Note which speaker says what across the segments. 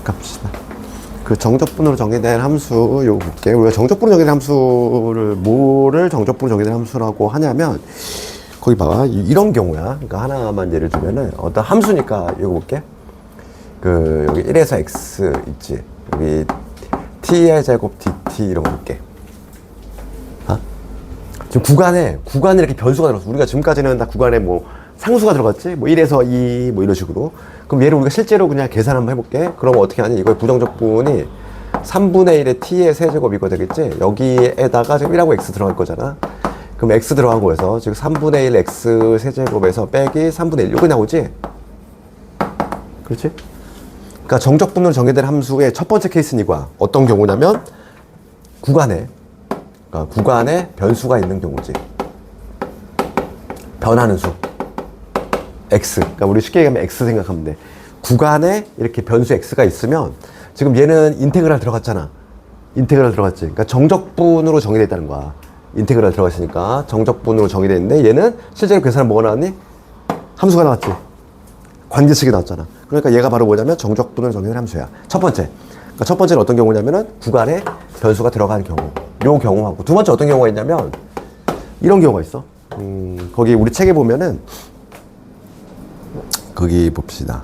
Speaker 1: 갑시다. 그 정적분으로 정의된 함수 요거 볼게. 우리가 정적분으로 정의된 함수를 뭐를 정적분으로 정의된 함수라고 하냐면 거기 봐. 이런 경우야. 그러니까 하나만 예를 들면은 어떤 함수니까 이거 볼게. 그 여기 1에서 x 있지. 여기 t의 제곱 dt 이런 거 볼게. 아? 지금 구간에 이렇게 변수가 들어갔어. 우리가 지금까지는 다 구간에 뭐 상수가 들어갔지. 뭐 1에서 2 뭐 이런 식으로. 그럼 얘를 우리가 실제로 그냥 계산 한번 해볼게. 그러면 어떻게 하니? 이거의 부정적분이 3분의 1의 t의 세제곱 이거 되겠지? 여기에다가 지금 1하고 x 들어갈 거잖아. 그럼 x 들어간 거에서 지금 3분의 1 x 세제곱에서 빼기 3분의 1 이거 나오지? 그렇지? 그러니까 정적분으로 정의된 함수의 첫 번째 케이스는 이거야. 어떤 경우냐면 구간에 그러니까 구간에 변수가 있는 경우지. 변하는 수 x. 그러니까 우리 쉽게 얘기하면 x 생각하면 돼. 구간에 이렇게 변수 x가 있으면 지금 얘는 인테그랄 들어갔잖아. 인테그랄 들어갔지. 그러니까 정적분으로 정의되어 있다는 거야. 인테그랄 되어있으니까 정적분으로 정의되어 있는데 얘는 실제로 계산은 뭐가 나왔니? 함수가 나왔지. 관계식이 나왔잖아. 그러니까 얘가 바로 뭐냐면 정적분으로 정의된 함수야. 첫 번째. 그러니까 첫 번째는 어떤 경우냐면은 구간에 변수가 들어가는 경우. 요 경우하고 두 번째 어떤 경우가 있냐면 이런 경우가 있어. 거기 우리 책에 보면은 거기 봅시다.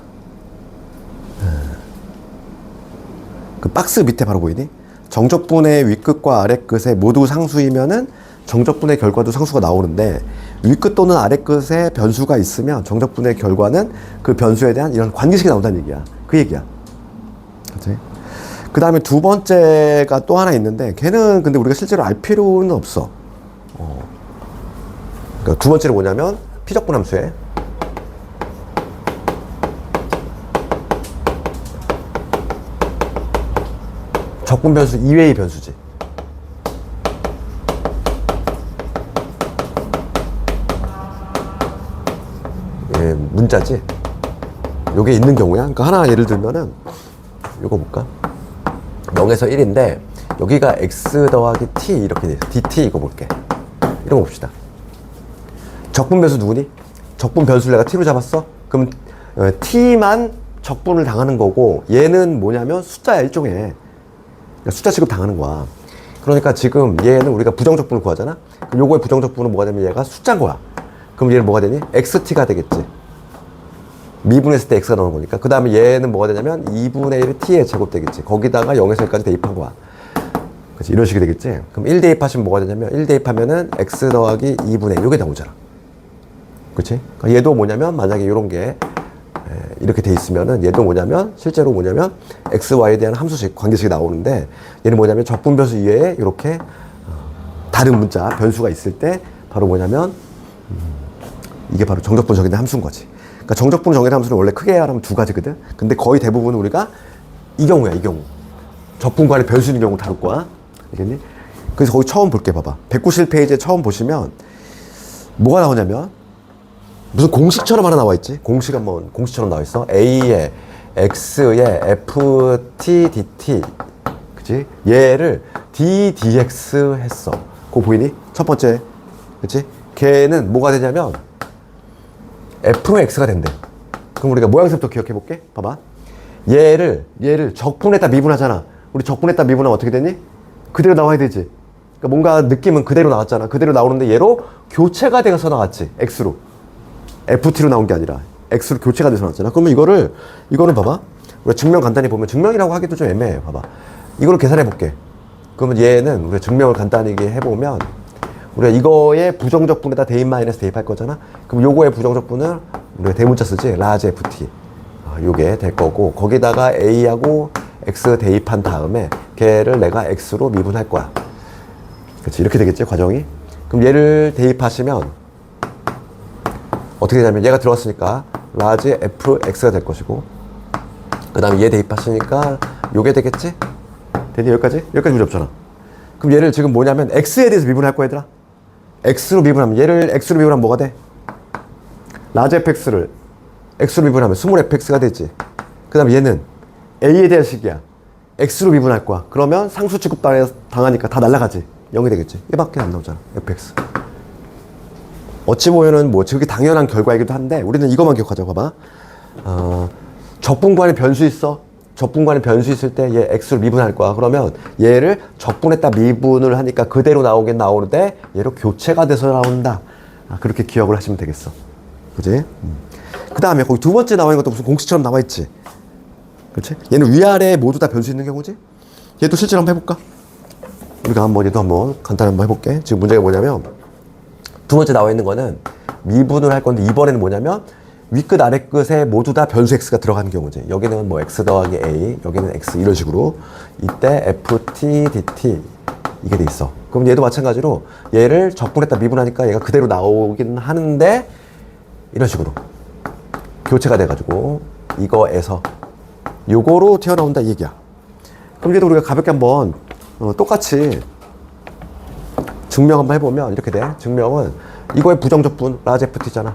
Speaker 1: 그 박스 밑에 바로 보이니? 정적분의 윗끝과 아랫끝에 모두 상수이면은 정적분의 결과도 상수가 나오는데 윗끝 또는 아랫끝에 변수가 있으면 정적분의 결과는 그 변수에 대한 이런 관계식이 나온다는 얘기야. 그 얘기야. 그치? 그 다음에 두 번째가 또 하나 있는데 걔는 근데 우리가 실제로 알 필요는 없어. 그러니까 두 번째는 뭐냐면 피적분 함수에 적분 변수 이외의 변수지. 예, 문자지. 요게 있는 경우야. 그러니까 하나 예를 들면은 요거 볼까? 0에서 1인데 여기가 x 더하기 t 이렇게 돼 있어. dt 이거 볼게. 이런 거 봅시다. 적분 변수 누구니? 적분 변수를 내가 t로 잡았어? 그럼 t만 적분을 당하는 거고 얘는 뭐냐면 숫자야 일종의. 숫자 취급 당하는 거야. 그러니까 지금 얘는 우리가 부정적분을 구하잖아? 그럼 요거의 부정적분은 뭐가 되면 얘가 숫자인 거야. 그럼 얘는 뭐가 되니? xt가 되겠지. 미분했을 때 x가 나오는 거니까. 그 다음에 얘는 뭐가 되냐면 2분의 1 t의 제곱 되겠지. 거기다가 0에서 1까지 대입한 거야. 그치? 이런 식이 되겠지. 그럼 1 대입하시면 뭐가 되냐면 1 대입하면은 x 더하기 2분의 1 요게 나오잖아. 그치? 그러니까 얘도 뭐냐면 만약에 요런 게 이렇게 돼 있으면은 얘도 뭐냐면 실제로 뭐냐면 xy에 대한 함수식 관계식이 나오는데 얘는 뭐냐면 적분 변수 이외에 이렇게 다른 문자 변수가 있을 때 바로 뭐냐면 이게 바로 정적분 정의된 함수인 거지. 그러니까 정적분 정의된 함수는 원래 크게 말하면 두 가지거든. 근데 거의 대부분 우리가 이 경우야. 이 경우 적분간의 변수 있는 경우 다룰 거야. 알겠니? 그래서 거기 처음 볼게. 봐봐. 191페이지에 처음 보시면 뭐가 나오냐면 무슨 공식처럼 하나 나와 있지? 공식처럼 나와 있어. A에 X에 FT DT. 그치? 얘를 DDX 했어. 그거 보이니? 첫 번째. 그치? 걔는 뭐가 되냐면 FX가 된대. 그럼 우리가 모양새부터 기억해 볼게. 봐봐. 얘를 적분에다 미분하잖아. 우리 적분에다 미분하면 어떻게 되니? 그대로 나와야 되지. 그러니까 뭔가 느낌은 그대로 나왔잖아. 그대로 나오는데 얘로 교체가 돼서 나왔지. X로. FT로 나온 게 아니라 X로 교체가 돼서 나왔잖아. 그러면 이거는 봐봐. 우리가 증명 간단히 보면 증명이라고 하기도 좀 애매해. 봐봐. 이거를 계산해 볼게. 그러면 얘는 우리가 증명을 간단히 해보면 우리가 이거의 부정적분에다 대입 마이너스 대입할 거잖아. 그럼 요거의 부정적분을 우리가 대문자 쓰지. 라지 FT. 요게 될 거고 거기다가 A하고 X 대입한 다음에 걔를 내가 X로 미분할 거야. 그렇지. 이렇게 되겠지 과정이. 그럼 얘를 대입하시면 어떻게 되냐면 얘가 들어왔으니까 라지 fx가 될 것이고 그 다음에 얘 대입하시니까 요게 되겠지? 되니? 여기까지 문제 없잖아. 그럼 얘를 지금 뭐냐면 x에 대해서 미분할 거야 얘들아. x로 미분하면 얘를 x로 미분하면 뭐가 돼? 라지 fx를 x로 미분하면 스몰 fx가 되지. 그 다음에 얘는 a에 대한 식이야. x로 미분할 거야. 그러면 상수 취급 당하니까 다 날라가지. 0이 되겠지. 얘밖에 안 나오잖아. fx. 어찌 보면은 뭐 그게 당연한 결과이기도 한데 우리는 이것만 기억하자. 봐봐. 적분간에 변수 있어. 적분간에 변수 있을 때 얘 x로 미분할 거야. 그러면 얘를 적분했다 미분을 하니까 그대로 나오긴 나오는데 얘로 교체가 돼서 나온다. 그렇게 기억을 하시면 되겠어. 그지? 그 다음에 거기 두 번째 나와 있는 것도 무슨 공식처럼 나와 있지. 그렇지? 얘는 위아래 모두 다 변수 있는 경우지? 얘도 실제로 한번 해볼까? 우리가 얘도 한번 간단히 한번 해볼게. 지금 문제가 뭐냐면 두 번째 나와 있는 거는 미분을 할 건데 이번에는 뭐냐면 윗끝 아래끝에 모두 다 변수 x가 들어가는 경우지. 여기는 뭐 x 더하기 a, 여기는 x 이런 식으로 이때 ft dt 이게 돼 있어. 그럼 얘도 마찬가지로 얘를 적분했다 미분하니까 얘가 그대로 나오긴 하는데 이런 식으로 교체가 돼가지고 이거에서 요거로 튀어나온다 이 얘기야. 그럼 얘도 우리가 가볍게 한번 똑같이 증명 한번 해보면 이렇게 돼. 증명은 이거의 부정적분 라지 ft잖아.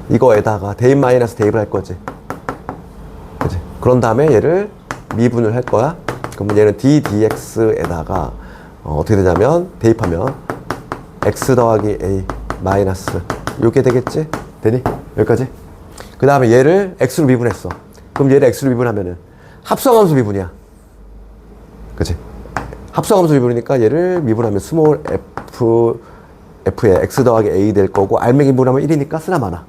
Speaker 1: 이거에다가 대입 마이너스 대입을 할 거지. 그치? 그런 다음에 얘를 미분을 할 거야. 그러면 얘는 d dx에다가 어떻게 되냐면 대입하면 x 더하기 a 마이너스 요게 되겠지? 되니? 여기까지? 그 다음에 얘를 x로 미분했어. 그럼 얘를 x로 미분하면은 합성함수 미분이야. 그치? 합성함수 미분이니까 얘를 미분하면 스몰 f에 x 더하기 a 될 거고 알맹이 미분하면 1이니까 쓰나 마나.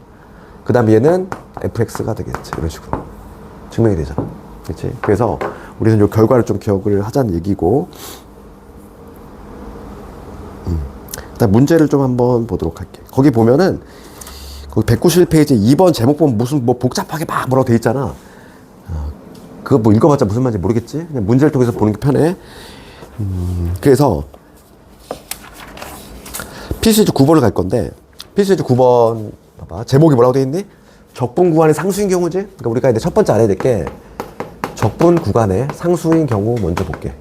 Speaker 1: 그 다음에 얘는 fx가 되겠지. 이런 식으로 증명이 되잖아. 그치? 그래서 우리는 이 결과를 좀 기억을 하자는 얘기고, 일단 문제를 좀 한번 보도록 할게. 거기 보면은 거기 191페이지 2번 제목 보면 무슨 뭐 복잡하게 막 뭐라고 돼 있잖아. 그거 뭐 읽어봤자 무슨 말인지 모르겠지? 그냥 문제를 통해서 보는 게 편해. 그래서 필수제 9번을 갈 건데, 필수제 9번 봐봐. 제목이 뭐라고 돼 있니? 적분 구간의 상수인 경우지? 그러니까 우리가 이제 첫 번째 알아야 될 게 적분 구간의 상수인 경우 먼저 볼게.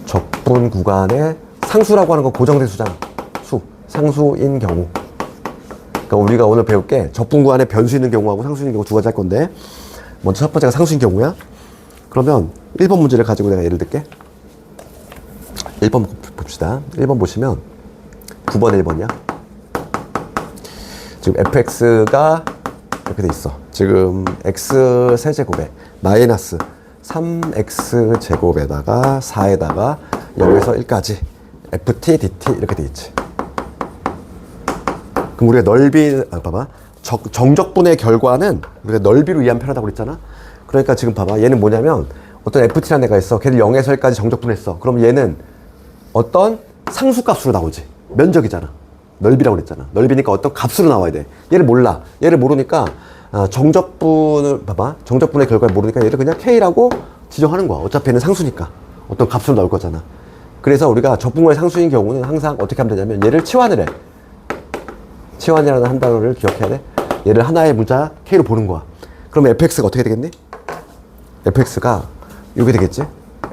Speaker 1: 적분 구간의 상수라고 하는 건 고정된 수잖아. 상수인 경우. 그러니까 우리가 오늘 배울 게 적분 구간에 변수 있는 경우하고 상수 있는 경우 두 가지 할 건데, 먼저 첫 번째가 상수인 경우야. 그러면 1번 문제를 가지고 내가 예를 들게. 1번 봅시다. 1번 보시면 9번 1번이야. 지금 fx가 이렇게 돼 있어. 지금 x 세제곱에 마이너스 3x 제곱에다가 4에다가 0에서 1까지 ft dt 이렇게 돼 있지. 그럼 우리가 넓이 봐봐. 정적분의 결과는 우리가 넓이로 이해하면 편하다고 그랬잖아. 그러니까 지금 봐봐. 얘는 뭐냐면 어떤 ft라는 애가 있어. 걔를 0에서 1까지 정적분했어. 그럼 얘는 어떤 상수값으로 나오지. 면적이잖아. 넓이라고 그랬잖아. 넓이니까 어떤 값으로 나와야 돼. 얘를 몰라. 얘를 모르니까 정적분을 봐봐. 정적분의 결과를 모르니까 얘를 그냥 K라고 지정하는 거야. 어차피 얘는 상수니까. 어떤 값으로 나올 거잖아. 그래서 우리가 적분과의 상수인 경우는 항상 어떻게 하면 되냐면 얘를 치환을 해. 치환이라는 한 단어를 기억해야 돼. 얘를 하나의 문자 K로 보는 거야. 그럼 fx가 어떻게 되겠니? fx가 이게 되겠지?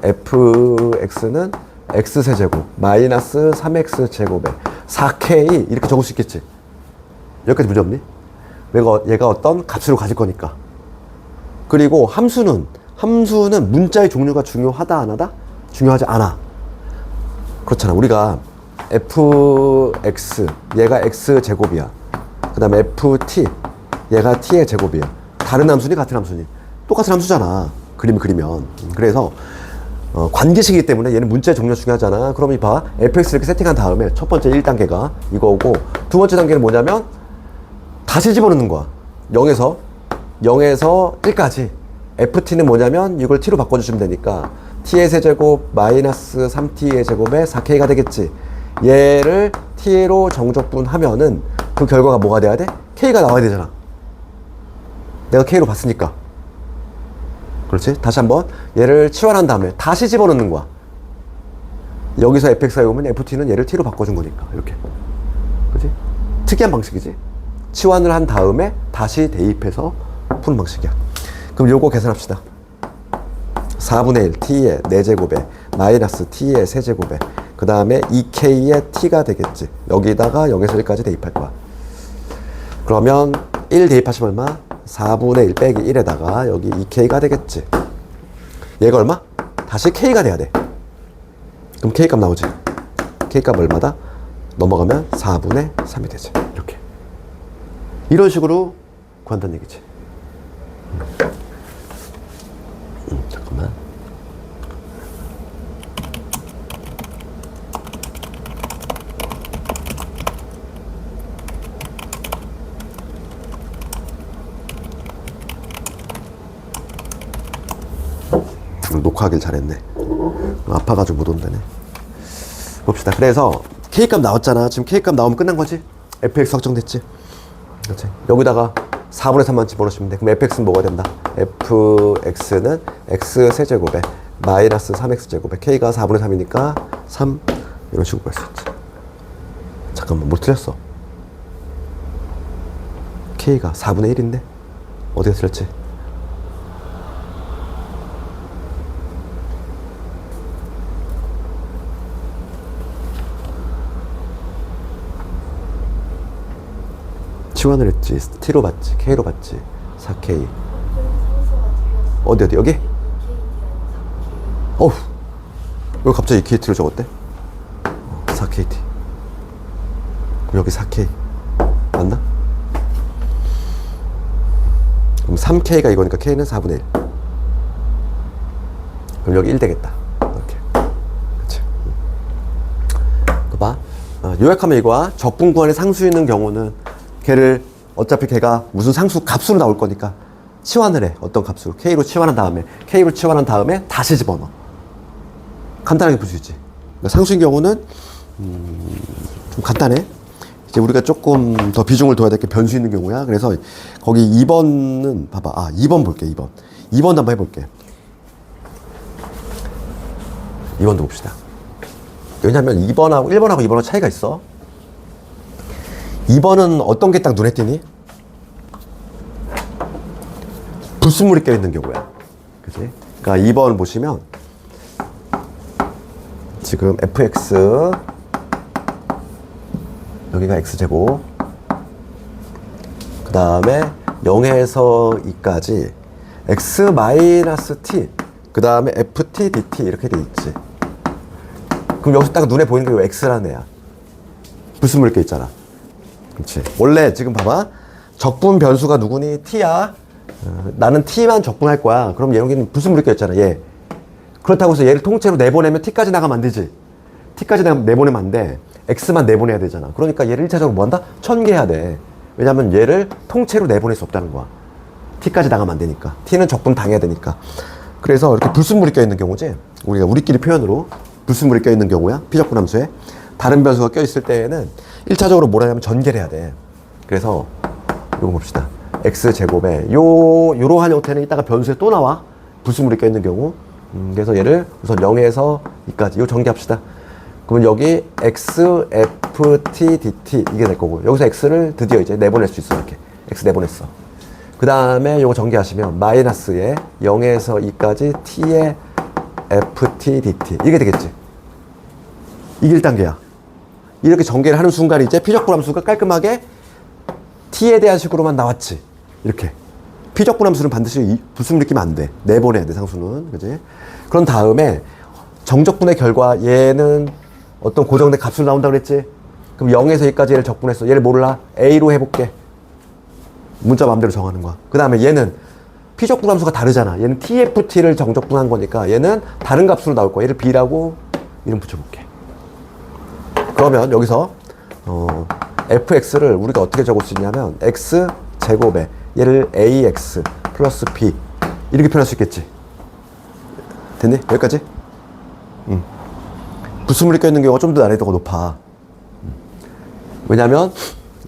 Speaker 1: fx는 x세제곱 마이너스 3x 제곱에 4k 이렇게 적을 수 있겠지. 여기까지 문제 없니? 얘가 어떤 값으로 가질 거니까. 그리고 함수는 문자의 종류가 중요하다 안 하다? 중요하지 않아. 그렇잖아. 우리가 fx 얘가 x 제곱이야. 그 다음에 ft 얘가 t의 제곱이야. 다른 함수니 같은 함수니? 똑같은 함수잖아. 그림을 그리면. 그래서 관계식이기 때문에 얘는 문자의 종류가 중요하잖아. 그럼 봐. fx 이렇게 세팅한 다음에 첫 번째 1단계가 이거고, 두 번째 단계는 뭐냐면 다시 집어넣는 거야. 0에서 1까지. ft는 뭐냐면 이걸 t로 바꿔주시면 되니까 t의 세제곱 마이너스 3t의 제곱에 4k가 되겠지. 얘를 t로 정적분하면은 그 결과가 뭐가 돼야 돼? k가 나와야 되잖아. 내가 k로 봤으니까. 그렇지? 다시 한번 얘를 치환한 다음에 다시 집어넣는 거야. 여기서 fx가 오면 ft는 얘를 t로 바꿔준 거니까. 이렇게. 그렇지? 특이한 방식이지. 치환을 한 다음에 다시 대입해서 푸는 방식이야. 그럼 요거 계산합시다. 4분의 1 t의 4제곱에 마이너스 t의 세제곱에 그 다음에 2k의 t가 되겠지. 여기다가 0에서 1까지 대입할 거야. 그러면 1 대입하시면 얼마? 4분의 1 빼기 1에다가 여기 2k가 되겠지. 얘가 얼마? 다시 k가 돼야 돼. 그럼 k값 나오지. k값 얼마다? 넘어가면 4분의 3이 되지. 이렇게. 이런 식으로 구한다는 얘기지. 녹화하길 잘했네. 아파가지고 못 온다네. 봅시다. 그래서 K값 나왔잖아. 지금 K값 나오면 끝난 거지. fx 확정됐지. 그렇지. 여기다가 4분의 3만 집어넣으시면 돼. 그럼 fx는 뭐가 된다? fx는 x 세제곱에 마이너스 3x 제곱에 k가 4분의 3이니까 3 이런 식으로 갈 수 있지. 잠깐만, 뭘 틀렸어? k가 4분의 1인데 어디가 틀렸지? 치환을 했지. t로 봤지. k로 봤지. 4k. 어디 여기? 어우, 왜 갑자기 KT로 적었대? 4KT. 여기 4K 맞나? 그럼 3K가 이거니까 K는 4분의 1. 그럼 여기 1 되겠다. 이렇게. 그치? 봐. 요약하면 이거야. 적분 구간에 상수 있는 경우는 걔를 어차피 걔가 무슨 상수 값으로 나올 거니까 치환을 해. 어떤 값으로. K로 치환한 다음에 다시 집어넣어. 간단하게 볼 수 있지. 그러니까 상수인 경우는 좀 간단해. 이제 우리가 조금 더 비중을 둬야 될 게 변수 있는 경우야. 그래서 거기 2번은 봐봐. 2번 볼게. 2번도 한번 해볼게. 2번도 봅시다. 왜냐면 2번하고 1번하고 2번하고 차이가 있어. 2번은 어떤 게 딱 눈에 띄니? 불순물이 껴있는 경우야. 그치? 그러니까 2번 보시면 지금 fx 여기가 x제곱 그 다음에 0에서 2까지 x-t 그 다음에 ft dt 이렇게 돼 있지. 그럼 여기서 딱 눈에 보이는 게 x라는 애야. 불순물이 껴있잖아. 그렇지. 원래 지금 봐봐. 적분 변수가 누구니? t야. 나는 t만 적분할 거야. 그럼 여기는 불순물이 껴있잖아. 얘. 그렇다고 해서 얘를 통째로 내보내면 t까지 나가면 안 되지. t까지 내보내면 안 돼. x만 내보내야 되잖아. 그러니까 얘를 1차적으로 뭐 한다? 전개해야 돼. 왜냐면 얘를 통째로 내보낼 수 없다는 거야. t까지 나가면 안 되니까. t는 적분 당해야 되니까. 그래서 이렇게 불순물이 껴있는 경우지. 우리가 우리끼리 표현으로 불순물이 껴있는 경우야. 피적분 함수에. 다른 변수가 껴있을 때에는 1차적으로 뭐라 하냐면 전개를 해야 돼. 그래서 이거 봅시다. x제곱에 요러한 형태는 이따가 변수에 또 나와. 불순물이 껴있는 경우. 그래서 얘를 우선 0에서 2까지 이거 전개합시다. 그러면 여기 x, f, t, dt 이게 될 거고 여기서 x를 드디어 이제 내보낼 수 있어. 이렇게 x 내보냈어. 그 다음에 이거 전개하시면 마이너스에 0에서 2까지 t의 ft, dt 이게 되겠지. 이게 1단계야. 이렇게 전개를 하는 순간 이제 피적분 함수가 깔끔하게 t에 대한 식으로만 나왔지. 이렇게 피적분 함수는 반드시 불순물 끼면 안 돼. 내보내야 돼, 상수는. 그지? 그런 다음에 정적분의 결과 얘는 어떤 고정된 값으로 나온다고 그랬지? 그럼 0에서 2까지 얘를 적분했어. 얘를 몰라. A로 해볼게. 문자 마음대로 정하는 거야. 그 다음에 얘는 피적분 함수가 다르잖아. 얘는 TFT를 정적분한 거니까 얘는 다른 값으로 나올 거야. 얘를 B라고 이름 붙여볼게. 그러면 여기서 fx를 우리가 어떻게 적을 수 있냐면 x제곱에 얘를 ax 플러스 b 이렇게 표현할 수 있겠지. 됐니? 여기까지? 불순물이 껴있는 경우가 좀 더 난이도가 높아. 왜냐면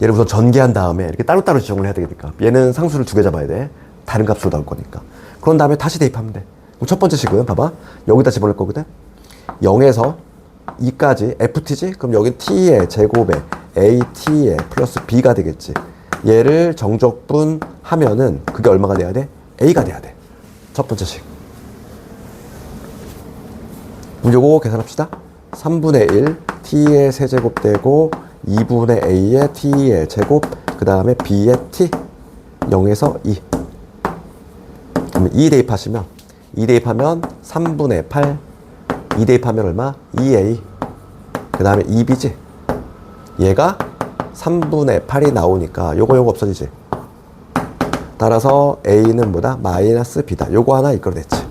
Speaker 1: 얘를 우선 전개한 다음에 이렇게 따로따로 지정을 해야 되니까. 얘는 상수를 2개 잡아야 돼. 다른 값으로 나올 거니까. 그런 다음에 다시 대입하면 돼. 그럼 첫 번째 식은 봐봐. 여기다 집어넣을 거거든. 0에서 2까지 ft지? 그럼 여기 t의 제곱에 at의 플러스 b가 되겠지. 얘를 정적분 하면은 그게 얼마가 돼야 돼? a가 돼야 돼. 첫 번째 식. 그럼 요거 계산합시다. 3분의 1 t의 세제곱 되고 2분의 a의 t의 제곱 그 다음에 b의 t 0에서 2 그러면 2 대입하시면 2 대입하면 3분의 8 2 대입하면 얼마? 2a 그 다음에 2b지. 얘가 3분의 8이 나오니까 요거 없어지지. 따라서 a는 뭐다? 마이너스 b다. 요거 하나 이끌어냈지.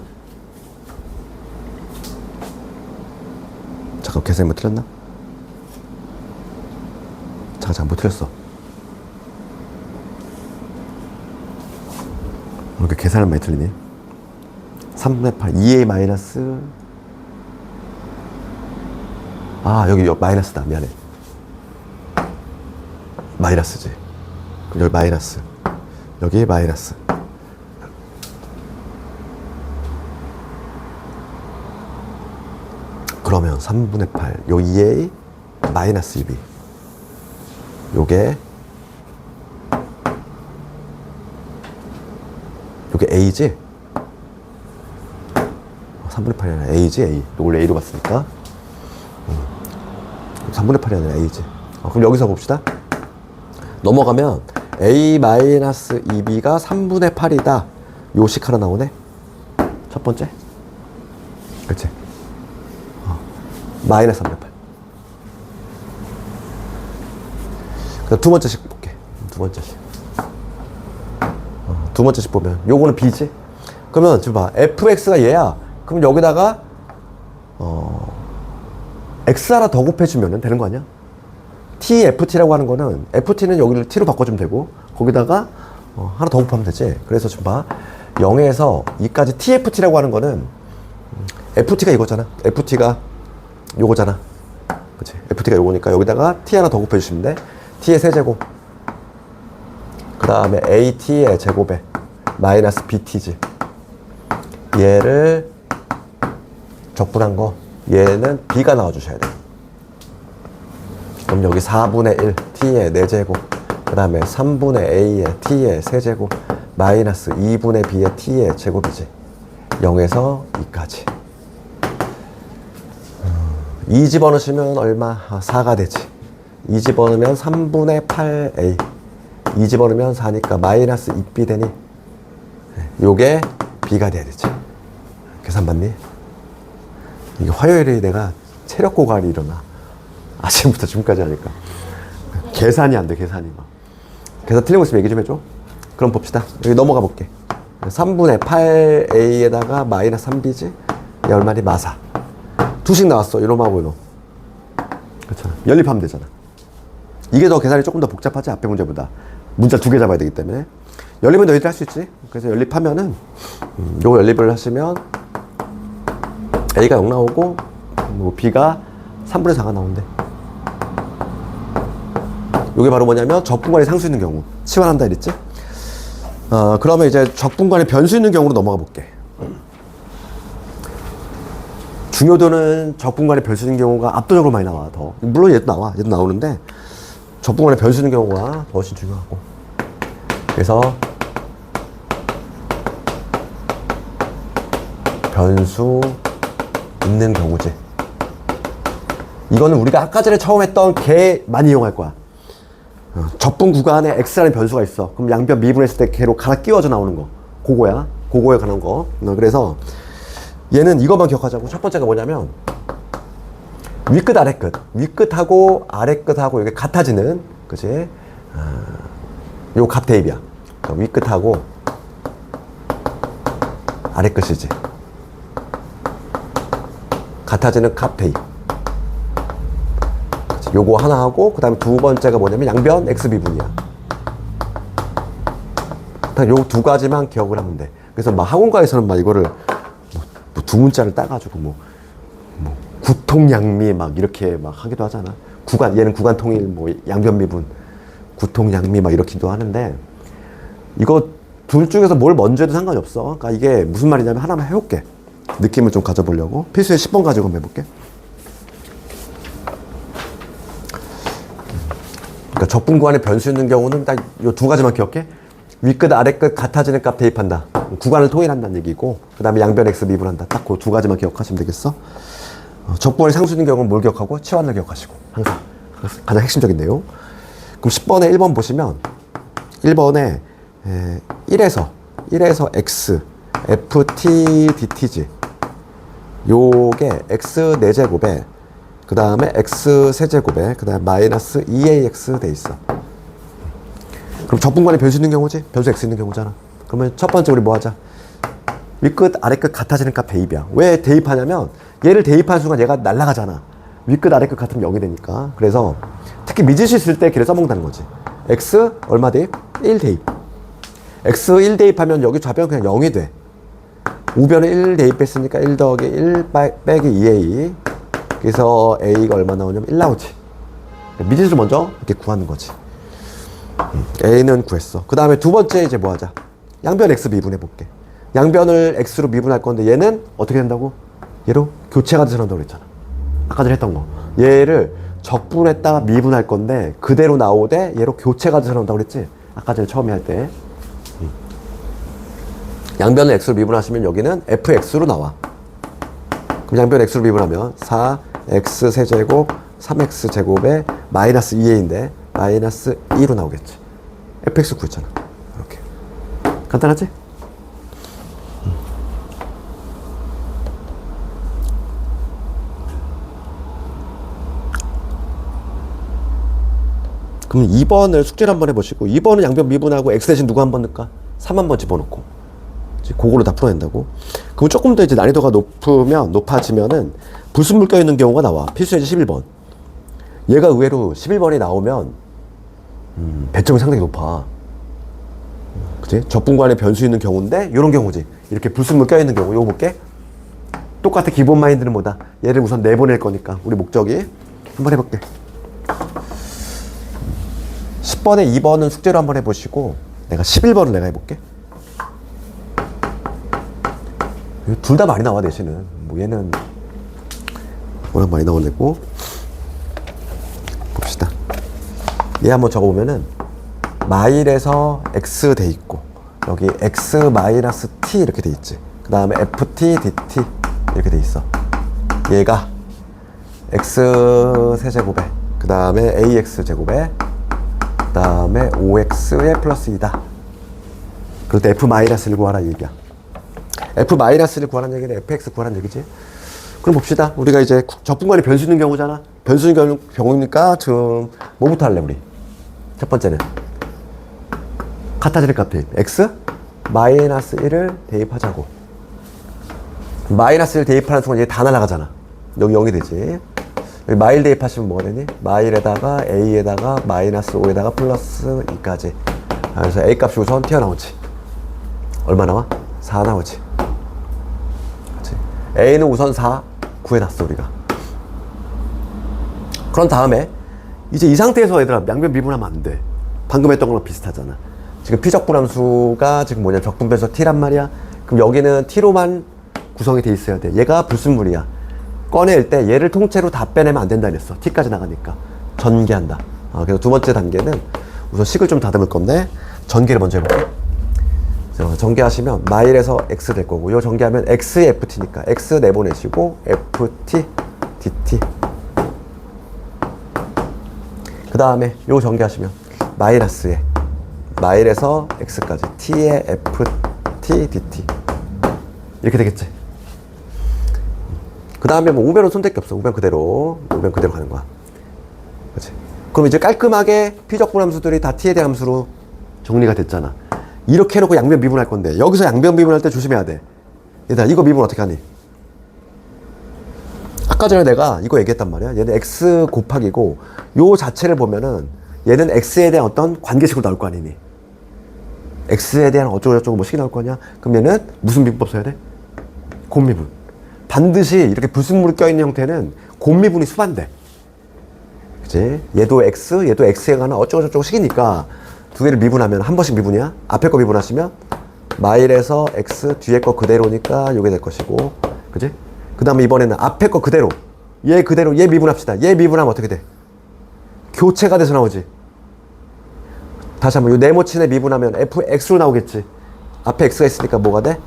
Speaker 1: 잠깐 계산이 뭐 틀렸나? 잠깐 뭐 틀렸어. 이렇게 계산을 많이 틀리네. 3분의 8 2a 마이너스 여기 마이너스다. 미안해. 마이너스지. 그럼 여기 마이너스. 여기 마이너스. 그러면 3분의 8 요 2a 마이너스 2b 요게 a지? 3분의 8이 아니라 a지, a. 이걸 a로 봤으니까 3분의 8이 아니라 a지. 그럼 여기서 봅시다. 넘어가면 a-2b가 3분의 8이다. 요식 하나 나오네. 첫 번째. 그치? 마이너스 3분의 8. 그다음 두 번째씩 볼게. 두 번째씩. 두 번째씩 보면 요거는 b지? 그러면 지금 봐. fx가 얘야. 그럼 여기다가 x 하나 더 곱해주면 되는 거 아니야? tft라고 하는 거는 ft는 여기를 t로 바꿔주면 되고 거기다가 하나 더 곱하면 되지. 그래서 지금 봐. 0에서 2까지 tft라고 하는 거는 ft가 이거잖아. ft가 요거잖아. 그치? ft가 요거니까 여기다가 t 하나 더 곱해주시면 돼. t의 세제곱. 그 다음에 at의 제곱에 마이너스 bt지. 얘를 적분한 거. 얘는 b가 나와주셔야 돼. 그럼 여기 4분의 1 t의 4제곱. 그 다음에 3분의 a의 t의 세제곱. 마이너스 2분의 b의 t의 제곱이지. 0에서 2까지. 2 집어넣으시면 얼마? 4가 되지. 2 집어넣으면 3분의 8a. 2 집어넣으면 4니까 마이너스 2b 되니 요게 b가 돼야 되지. 계산 받니? 이게 화요일에 내가 체력 고갈이 일어나. 아침부터 지금까지 하니까 계산이 안 돼. 계산이 막. 계산 틀린 거 있으면 얘기 좀 해줘. 그럼 봅시다. 여기 넘어가 볼게. 3분의 8a에다가 마이너스 3b지. 얘 얼마니? 마사. 두식 나왔어. 이놈하고 이놈. 그렇잖아. 연립하면 되잖아. 이게 더 계산이 조금 더 복잡하지. 앞에 문제보다. 문자 2개 잡아야 되기 때문에. 연립은 너희들 할 수 있지. 그래서 연립하면은 요거 연립을 하시면 a가 0 나오고 뭐 b가 3분의 4가 나온대. 요게 바로 뭐냐면 적분간이 상수 있는 경우. 치환한다 이랬지? 그러면 이제 적분간에 변수 있는 경우로 넘어가 볼게. 중요도는 적분간에 변수 있는 경우가 압도적으로 많이 나와. 더. 물론 얘도 나와. 얘도 나오는데 적분간에 변수 있는 경우가 훨씬 중요하고. 그래서 변수 있는 경우지. 이거는 우리가 아까 전에 처음 했던 개 많이 이용할 거야. 적분 구간에 x라는 변수가 있어. 그럼 양변 미분했을 때 걔로 갈아 끼워져 나오는 거. 그거야. 그거에 관한 거. 그래서 얘는 이것만 기억하자고. 첫 번째가 뭐냐면 윗끝 아래끝. 윗끝하고 아래끝하고 이게 같아지는, 그치? 요 값 대입이야. 그러니까 윗끝하고 아래끝이지. 같아지는 값 대입. 그치? 요거 하나 하고 그 다음에 두 번째가 뭐냐면 양변 x비분이야. 요 두 가지만 기억을 하면 돼. 그래서 막 학원가에서는 막 이거를 뭐 두 문자를 따가지고 뭐 구통양미 막 이렇게 막 하기도 하잖아. 구간, 얘는 구간 통일, 뭐 양변미분, 구통양미 막 이렇게도 하는데 이거 둘 중에서 뭘 먼저 해도 상관이 없어. 그러니까 이게 무슨 말이냐면 하나만 해볼게. 느낌을 좀 가져보려고. 필수에 10번 가지고 한번 해볼게. 그러니까 적분구간에 변수 있는 경우는 딱 요 두 가지만 기억해. 윗끝, 아래끝 같아지는 값 대입한다. 구간을 통일한다는 얘기고, 그 다음에 양변 x 미분한다. 딱 그 두 가지만 기억하시면 되겠어. 적분간이 상수 있는 경우는 뭘 기억하고? 치환을 기억하시고. 항상. 가장 핵심적인 내용. 그럼 10번에 1번 보시면 1번에 1에서 x ft dt지. 요게 x 4제곱에 그 다음에 x 세제곱에 그 다음에 마이너스 2ax 돼 있어. 그럼 적분간에 변수 있는 경우지? 변수 x 있는 경우잖아. 그러면 첫 번째 우리 뭐 하자? 윗끝 아래끝 같아지는 값 대입이야. 왜 대입하냐면 얘를 대입하는 순간 얘가 날아가잖아. 윗끝 아래끝 같으면 0이 되니까. 그래서 특히 미지수 있을 때 걔를 써먹는다는 거지. x 얼마 대입? 1 대입. x 1 대입하면 여기 좌변 그냥 0이 돼. 우변을 1 대입했으니까 1 더하기 1 빼기 2a. 그래서 a가 얼마 나오냐면 1 나오지. 미지수를 먼저 이렇게 구하는 거지. a는 구했어. 그 다음에 두 번째 이제 뭐 하자. 양변 x 미분해 볼게. 양변을 x로 미분할 건데 얘는 어떻게 된다고? 얘로 교체가 돼서 나온다고 그랬잖아. 아까 전에 했던 거. 얘를 적분했다가 미분할 건데 그대로 나오되 얘로 교체가 돼서 나온다고 그랬지? 아까 전에 처음에 할 때. 양변을 x로 미분하시면 여기는 fx로 나와. 그럼 양변 x로 미분하면 4x 세제곱 3x 제곱에 마이너스 2a인데 마이너스 2로 나오겠지. fx 구했잖아. 이렇게. 간단하지? 그럼 2번을 숙제를 한번 해보시고 2번은 양변 미분하고 x 대신 누구 한번 넣을까? 3 한번 집어넣고 그거로 다 풀어낸다고. 그럼 조금 더 이제 난이도가 높아지면은 불순물 껴있는 경우가 나와. 필수예제 11번. 얘가 의외로 11번이 나오면 배점이 상당히 높아. 그치? 적분간에 변수 있는 경우인데 이런 경우지. 이렇게 불순물 껴있는 경우. 이거 볼게. 똑같아. 기본 마인드는 뭐다? 얘를 우선 내보낼 거니까 우리 목적이 한번 해볼게. 10번에 2번은 숙제로 한번 해보시고 내가 11번을 내가 해볼게. 둘 다 많이 나와 대신은. 뭐 얘는 워낙 많이 나오고. 봅시다. 얘 한번 적어보면은 마일에서 x 돼 있고 여기 x 마이너스 t 이렇게 돼 있지. 그 다음에 ft dt 이렇게 돼 있어. 얘가 x 세제곱에 그 다음에 ax 제곱에 그 다음에 5x에 플러스 2다. 그럴 때 f-를 구하라 이 얘기야. f-를 구하라는 얘기는 fx 구하라는 얘기지. 그럼 봅시다. 우리가 이제 적분간에 변수 있는 경우잖아. 변수 있는 경우니까 지금 뭐부터 할래 우리? 첫 번째는 같아질 값인 x 마이너스 1을 대입하자고. 마이너스 1 대입하는 순간 얘 다 날아가잖아. 여기 0이 되지. 여기 마일 대입하시면 뭐가 되니? 마일에다가 a에다가 마이너스 5에다가 플러스 2까지. 그래서 a 값이 우선 튀어나오지. 얼마 나와? 4 나오지. 그치? a는 우선 4 구해놨어 우리가. 그런 다음에 이제 이 상태에서 얘들아 양변 미분하면 안 돼. 방금 했던 거랑 비슷하잖아. 지금 피적분함수가 지금 뭐냐 적분변수 t란 말이야. 그럼 여기는 t로만 구성이 돼 있어야 돼. 얘가 불순물이야. 꺼낼 때 얘를 통째로 다 빼내면 안 된다 그랬어. t까지 나가니까 전개한다. 그래서 두 번째 단계는 우선 식을 좀 다듬을 건데 전개를 먼저 해볼게. 전개하시면 마일에서 x 될 거고 요 전개하면 x의 ft니까 x 내보내시고 ft dt. 그 다음에 요 전개하시면 마이너스에 마일에서 x까지 t의 ft dt 이렇게 되겠지. 그 다음에 뭐 우변은 손댈 게 없어. 우변 그대로 가는 거야. 그렇지? 그럼 이제 깔끔하게 피적분함수들이 다 t에 대한 함수로 정리가 됐잖아. 이렇게 해놓고 양변 미분할 건데 여기서 양변 미분할 때 조심해야 돼. 얘들아 이거 미분 어떻게 하니? 아까 전에 내가 이거 얘기했단 말이야. 얘는 x 곱하기고 요 자체를 보면은 얘는 x에 대한 어떤 관계식으로 나올 거 아니니? x에 대한 어쩌고저쩌고 뭐 식이 나올 거냐? 그럼 얘는 무슨 미분법 써야 돼? 곱미분. 반드시 이렇게 불순물이 껴있는 형태는 곱미분이 수반돼. 그치? 얘도 x, 얘도 x에 관한 어쩌고저쩌고 식이니까 두 개를 미분하면 한 번씩 미분이야. 앞에 거 미분하시면 마일에서 x, 뒤에 거 그대로니까 요게 될 것이고, 그치? 그 다음에 이번에는 앞에 거 그대로, 얘 그대로, 얘 미분합시다. 얘 미분하면 어떻게 돼? 교체가 돼서 나오지. 다시 한번 요 네모친에 미분하면 fx로 나오겠지. 앞에 x가 있으니까 뭐가 돼?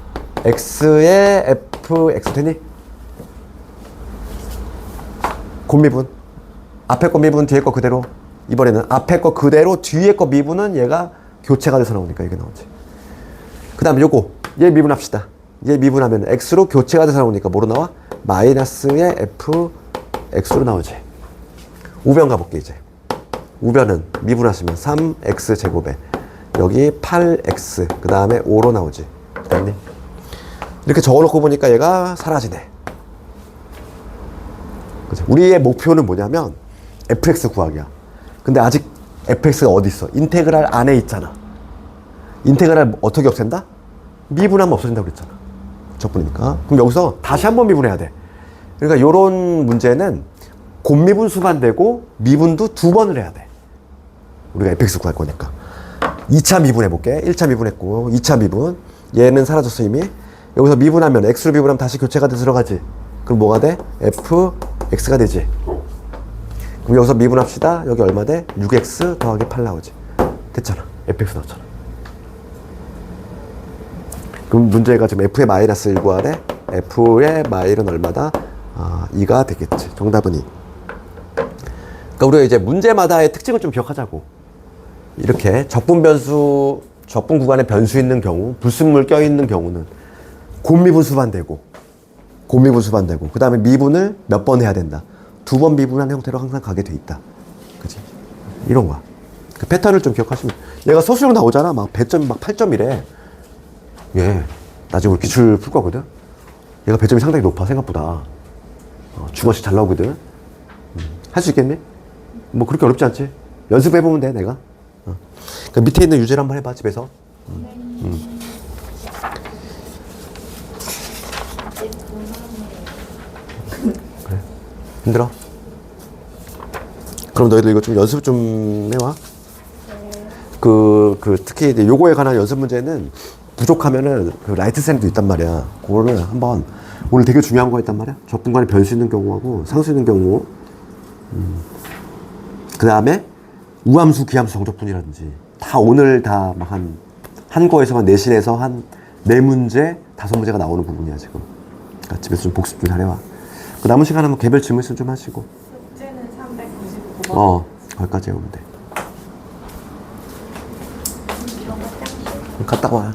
Speaker 1: x에 fx 되니? 곱미분. 앞에 거 미분, 뒤에 거 그대로. 이번에는 앞에 거 그대로, 뒤에 거 미분은 얘가 교체가 돼서 나오니까 이게 나오지. 그 다음에 요거, 얘 미분합시다. 얘 미분하면 x로 교체가 돼서 나오니까 뭐로 나와? 마이너스의 fx로 나오지. 우변 가볼게 이제. 우변은 미분하시면 3x 제곱에 여기 8x 그 다음에 5로 나오지. 됐니? 이렇게 적어놓고 보니까 얘가 사라지네. 그치? 우리의 목표는 뭐냐면 fx 구하기야. 근데 아직 fx가 어디 있어? 인테그랄 안에 있잖아. 인테그랄 어떻게 없앤다? 미분하면 없어진다고 그랬잖아. 적분이니까. 그럼 여기서 다시 한 번 미분해야 돼. 그러니까 요런 문제는 곱미분 수반되고 미분도 2번을 해야 돼. 우리가 fx 구할 거니까. 2차 미분 해볼게. 1차 미분했고 2차 미분. 얘는 사라졌어 이미. 여기서 미분하면 x로 미분하면 다시 교체가 돼 들어가지. 그럼 뭐가 돼? fx가 되지. 그럼 여기서 미분합시다. 여기 얼마 돼? 6x 더하기 8 나오지. 됐잖아. fx 나왔잖아. 그럼 문제가 지금 f의 마이너스 1 구하래. f의 마일은 얼마다? 2가 되겠지. 정답은 2. 그러니까 우리가 이제 문제마다의 특징을 좀 기억하자고. 이렇게 적분 구간에 변수 있는 경우, 불순물 껴있는 경우는 곱미분 수반되고, 그 다음에 미분을 몇 번 해야 된다. 2번 미분한 형태로 항상 가게 돼 있다. 그치? 이런 거야. 그 패턴을 좀 기억하시면. 얘가 소수형 나오잖아. 막 배점이 막 8점이래. 예. 나중에 우리 기출 풀 거거든. 얘가 배점이 상당히 높아, 생각보다. 중어식 잘 나오거든. 할 수 있겠니? 뭐 그렇게 어렵지 않지? 연습해보면 돼, 내가. 그러니까 밑에 있는 유제를 한번 해봐, 집에서. 그래. 힘들어? 그럼 너희들 이거 좀 연습 좀 해와. 특히 이제 요거에 관한 연습 문제는 부족하면은 그 라이트 쌤도 있단 말이야. 그거를 한번, 오늘 되게 중요한 거 있단 말이야. 적분간에 변수 있는 경우하고 상수 있는 경우. 그 다음에 우함수, 기함수 정적분이라든지 다 오늘 다 막 한 거에서만 내신에서 한 4문제, 5문제가 나오는 부분이야, 지금. 그러니까 집에서 좀 복습 좀 잘해와. 그 남은 시간은 뭐 개별 질문 좀 하시고.
Speaker 2: 숙제는 399번.
Speaker 1: 거기까지 해오면 돼. 갔다 와.